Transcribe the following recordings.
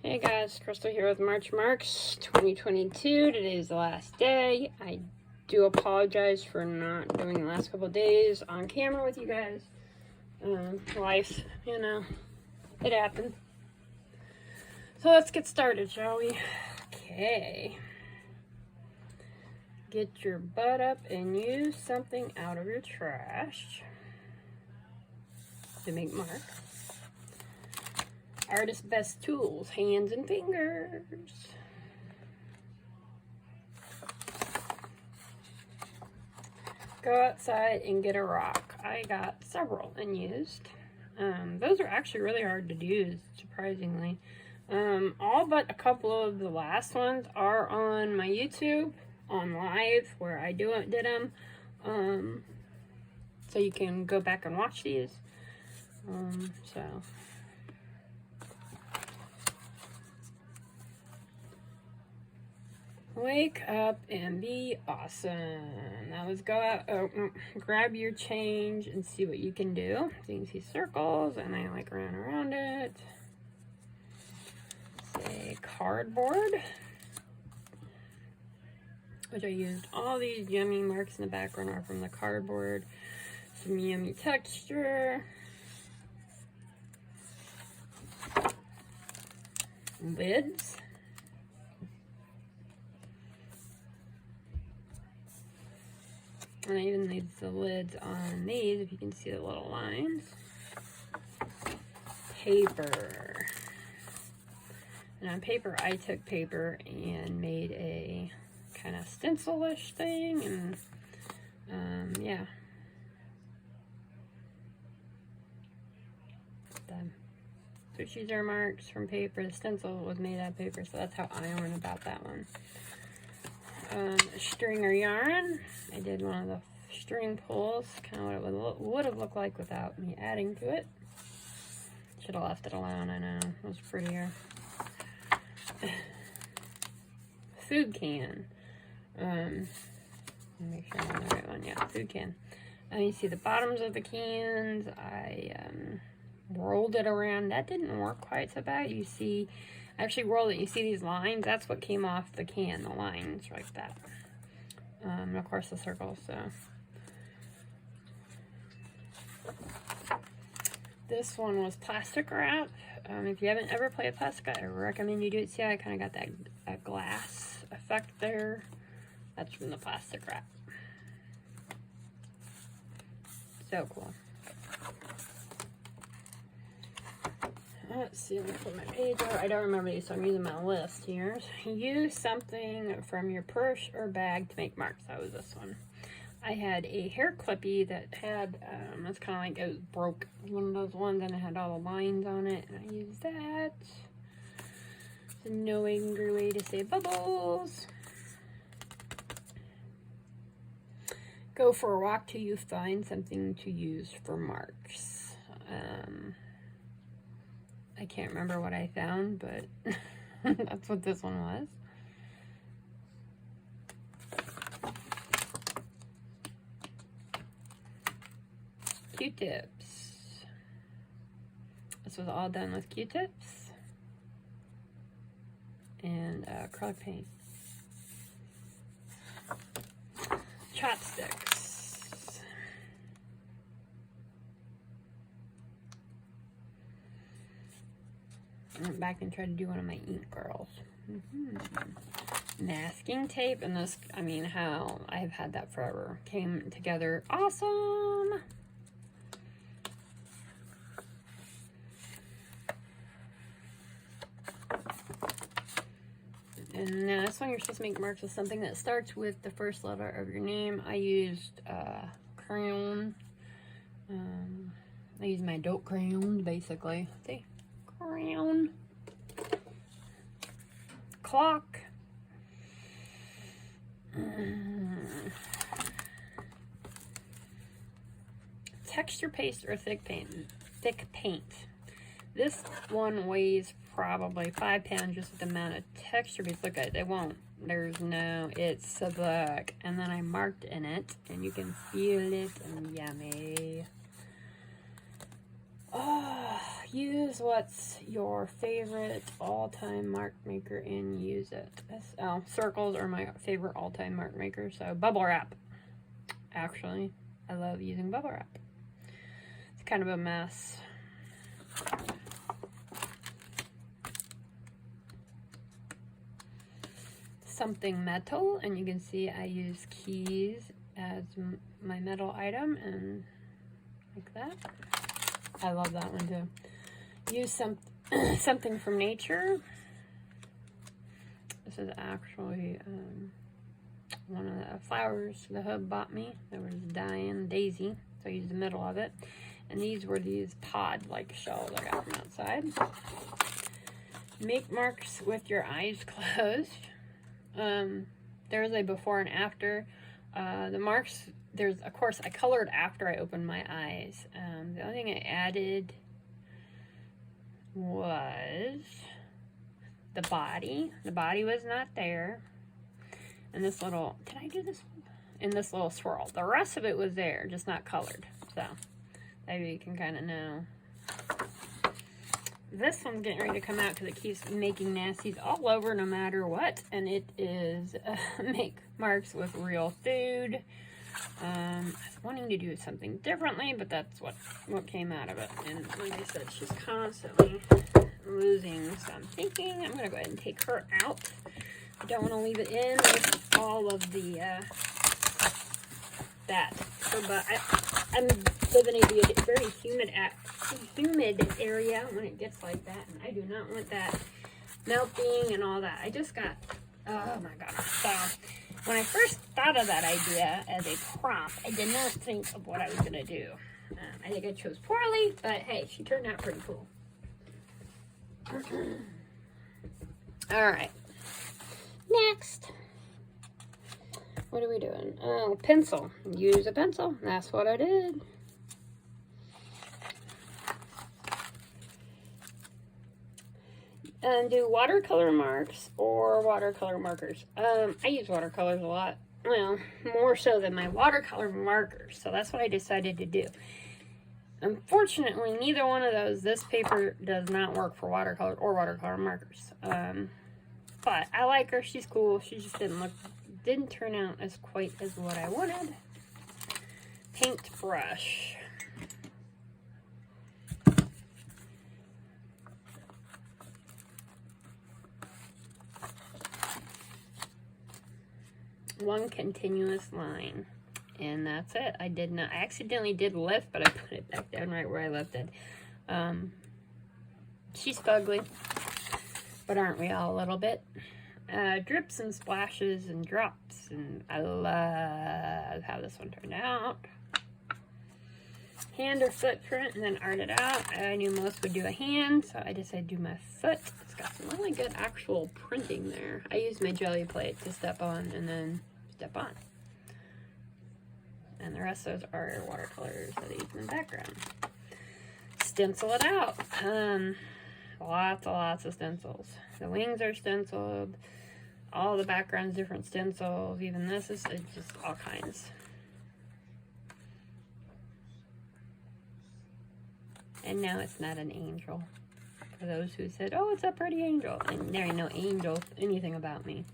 Hey guys, Crystal here with March Marks 2022. Today is the last day. I do apologize for not doing the last couple of days on camera with you guys. Life, you know, it happened. So let's get started, shall we? Okay. Get your butt up and use something out of your trash to make marks. Artist's best tools, hands and fingers. Go outside and get a rock. I got several and used. Those are actually really hard to use, surprisingly. All but a couple of the last ones are on my YouTube, on live, where I did them. So you can go back and watch these. Wake up and be awesome. Now let's go out, grab your change and see what you can do. So you can see circles and I like ran around it. Say cardboard, which I used all these yummy marks in the background are from the cardboard. Some yummy texture. Lids. And I even made the lids on these, if you can see the little lines. Paper. And on paper, I took paper and made a kind of stencil-ish thing, and yeah. So these are marks from paper. The stencil was made out of paper, so that's how I learned about that one. String or yarn. I did one of the string pulls, kind of what it would have looked like without me adding to it. Should have left it alone, I know. It was prettier. Food can. Make sure I'm on the right one. Yeah, food can. You see the bottoms of the cans. I rolled it around. That didn't work quite so bad. You see, I actually rolled it. You see these lines? That's what came off the can, the lines like that. And of course the circles, so. This one was plastic wrap. If you haven't ever played plastic, I recommend you do it. See how I kind of got that glass effect there? That's from the plastic wrap. So cool. Let's see, let me put my page out. I don't remember these, so I'm using my list here. Use something from your purse or bag to make marks. That was this one. I had a hair clippy that had, it's kind of like it was broke. One of those ones, and it had all the lines on it, and I used that. It's a no angry way to say bubbles. Go for a walk till you find something to use for marks. I can't remember what I found, but that's what this one was. Q-tips. This was all done with Q-tips and acrylic paint. Chopsticks. I went back and tried to do one of my ink girls. Masking tape, and this, I mean, how I've had that forever. Came together awesome. And now this one, you're supposed to make marks with something that starts with the first letter of your name. I used crayon. I used my adult crayons, basically. See? Crayon. Clock. Texture paste or thick paint. This one weighs probably 5 pounds just with the amount of texture paste. Look at it, it won't. There's no, it's so thick. And then I marked in it, and you can feel it, and yummy. Oh, use what's your favorite all-time mark maker and use it. Circles are my favorite all-time mark maker, so bubble wrap. Actually, I love using bubble wrap. It's kind of a mess. Something metal, and you can see I use keys as my metal item, and like that. I love that one too. Use something from nature. This is actually one of the flowers the hub bought me. There was dying daisy, so I used the middle of it. And these were these pod-like shells I got from outside. Make marks with your eyes closed. There's a before and after. The marks, of course, I colored after I opened my eyes. The only thing I added was the body. The body was not there. And this little, did I do this one? In this little swirl. The rest of it was there, just not colored. So, maybe you can kind of know. This one's getting ready to come out because it keeps making nasties all over no matter what. And it is make marks with real food. I was wanting to do something differently, but that's what came out of it. And like I said, she's constantly losing. So I'm thinking I'm going to go ahead and take her out. I don't want to leave it in with all of the, but I'm living in a very humid area when it gets like that, and I do not want that melting and all that. I just got, oh my god. So when I first thought of that idea as a prompt, I did not think of what I was going to do. I think I chose poorly, but hey, she turned out pretty cool. Alright. Next. What are we doing? Oh, pencil. Use a pencil. That's what I did. And do watercolor marks or watercolor markers. I use watercolors a lot. Well, more so than my watercolor markers. So that's what I decided to do. Unfortunately, neither one of those, this paper does not work for watercolor or watercolor markers. But I like her. She's cool. She just didn't turn out as quite as what I wanted. Paintbrush. One continuous line, and that's it. I accidentally did lift, but I put it back down right where I left it. She's fugly, but aren't we all a little bit? Drips and splashes and drops, and I love how this one turned out. Hand or footprint, and then art it out. I knew most would do a hand, so I decided to do my foot. It's got some really good actual printing there. I used my jelly plate to step on and then step on. And the rest of those are watercolors that I use in the background. Stencil it out. Lots of stencils. The wings are stenciled. All the backgrounds, different stencils. Even this is just all kinds. And now it's not an angel. For those who said, oh, it's a pretty angel. And there ain't no angel, anything about me.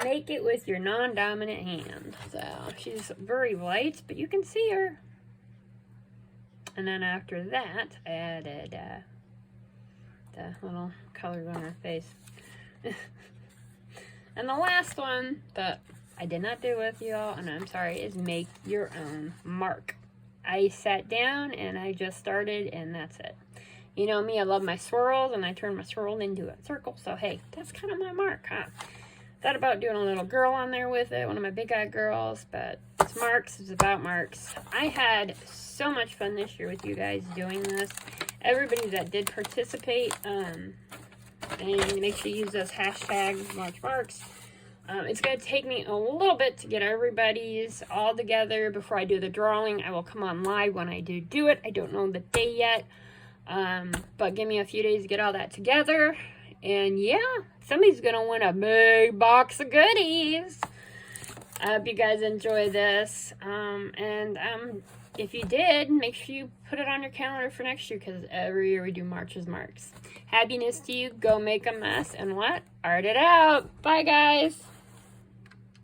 Make it with your non-dominant hand. So she's very light, but you can see her. And then after that, I added the little colors on her face. And the last one that I did not do with y'all, and I'm sorry, is make your own mark. I sat down and I just started, and that's it. You know me, I love my swirls, and I turn my swirl into a circle. So hey, that's kind of my mark, huh? Thought about doing a little girl on there with it, one of my big-eyed girls, but it's marks, it's about marks. I had so much fun this year with you guys doing this. Everybody that did participate, and make sure you use those hashtags, March Marks. It's going to take me a little bit to get everybody's all together before I do the drawing. I will come on live when I do it. I don't know the day yet, but give me a few days to get all that together. And yeah, somebody's going to win a big box of goodies. I hope you guys enjoy this. And if you did, make sure you put it on your calendar for next year, because every year we do March's Marks. Happiness to you. Go make a mess and what? Art it out. Bye, guys.